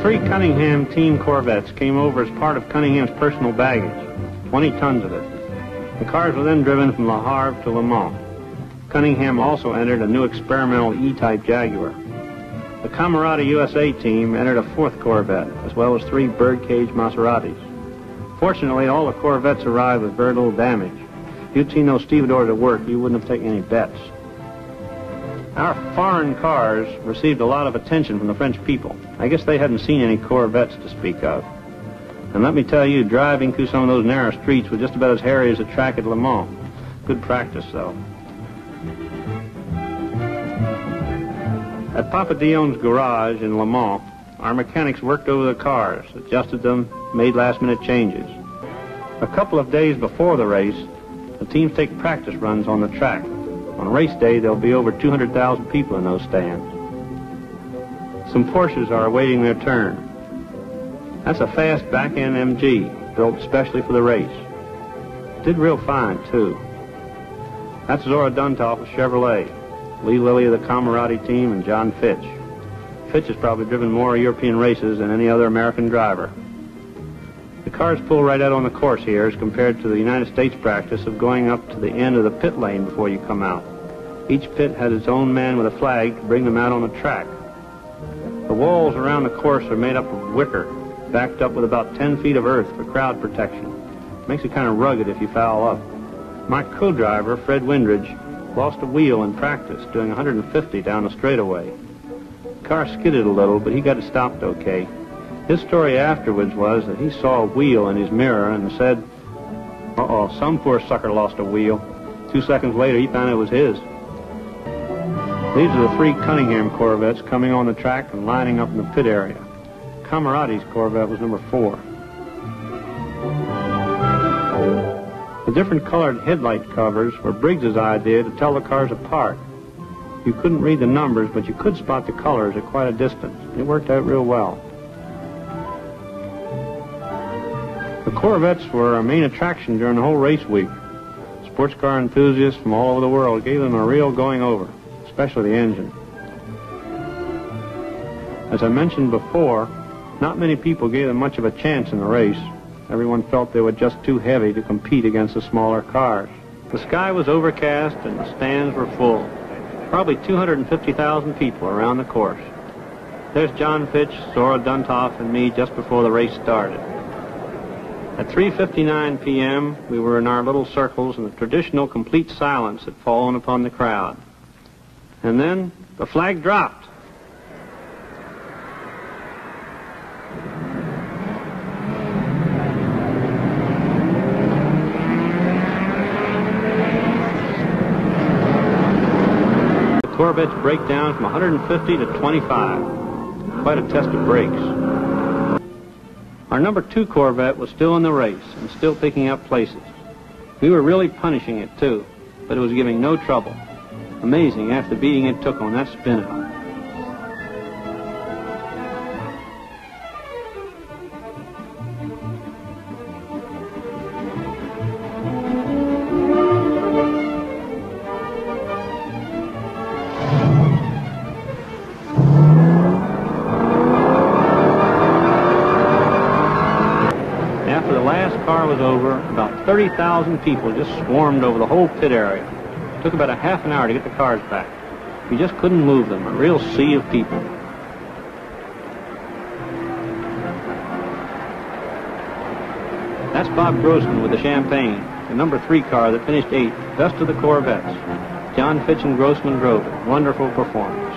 3 Cunningham team Corvettes came over as part of Cunningham's personal baggage, 20 tons of it. The cars were then driven from Le Havre to Le Mans. Cunningham also entered a new experimental E-type Jaguar. The Camerata USA team entered a 4th Corvette, as well as 3 birdcage Maseratis. Fortunately, all the Corvettes arrived with very little damage. If you'd seen those stevedores at work, you wouldn't have taken any bets. Our foreign cars received a lot of attention from the French people. I guess they hadn't seen any Corvettes to speak of. And let me tell you, driving through some of those narrow streets was just about as hairy as a track at Le Mans. Good practice, though. At Papa Dion's garage in Le Mans, our mechanics worked over the cars, adjusted them, made last-minute changes. A couple of days before the race, the teams take practice runs on the track. On race day, there'll be over 200,000 people in those stands. Some Porsches are awaiting their turn. That's a fast back-end MG, built especially for the race. Did real fine, too. That's Zora Duntov of Chevrolet, Lee Lilly of the Camerati team, and John Fitch. Fitch has probably driven more European races than any other American driver. The cars pull right out on the course here as compared to the United States practice of going up to the end of the pit lane before you come out. Each pit has its own man with a flag to bring them out on the track. The walls around the course are made up of wicker, backed up with about 10 feet of earth for crowd protection. Makes it kind of rugged if you foul up. My co-driver, Fred Windridge, lost a wheel in practice doing 150 down the straightaway. The car skidded a little, but he got it stopped okay. His story afterwards was that he saw a wheel in his mirror and said, "Uh-oh, some poor sucker lost a wheel." 2 seconds later, he found it was his. These are the 3 Cunningham Corvettes coming on the track and lining up in the pit area. Camerati's Corvette was number 4. The different colored headlight covers were Briggs's idea to tell the cars apart. You couldn't read the numbers, but you could spot the colors at quite a distance. It worked out real well. The Corvettes were our main attraction during the whole race week. Sports car enthusiasts from all over the world gave them a real going over, especially the engine. As I mentioned before, not many people gave them much of a chance in the race. Everyone felt they were just too heavy to compete against the smaller cars. The sky was overcast and the stands were full. Probably 250,000 people around the course. There's John Fitch, Zora Duntov, and me just before the race started. At 3:59 p.m., we were in our little circles, and the traditional complete silence had fallen upon the crowd. And then the flag dropped. The Corvettes break down from 150 to 25. Quite a test of brakes. Our number 2 Corvette was still in the race and still picking up places. We were really punishing it, too, but it was giving no trouble. Amazing after the beating it took on that spin-out. After the last car was over, about 30,000 people just swarmed over the whole pit area. It took about a half an hour to get the cars back. We just couldn't move them, a real sea of people. That's Bob Grossman with the Champagne, the number 3 car that finished 8th, best of the Corvettes. John Fitch and Grossman drove it. Wonderful performance.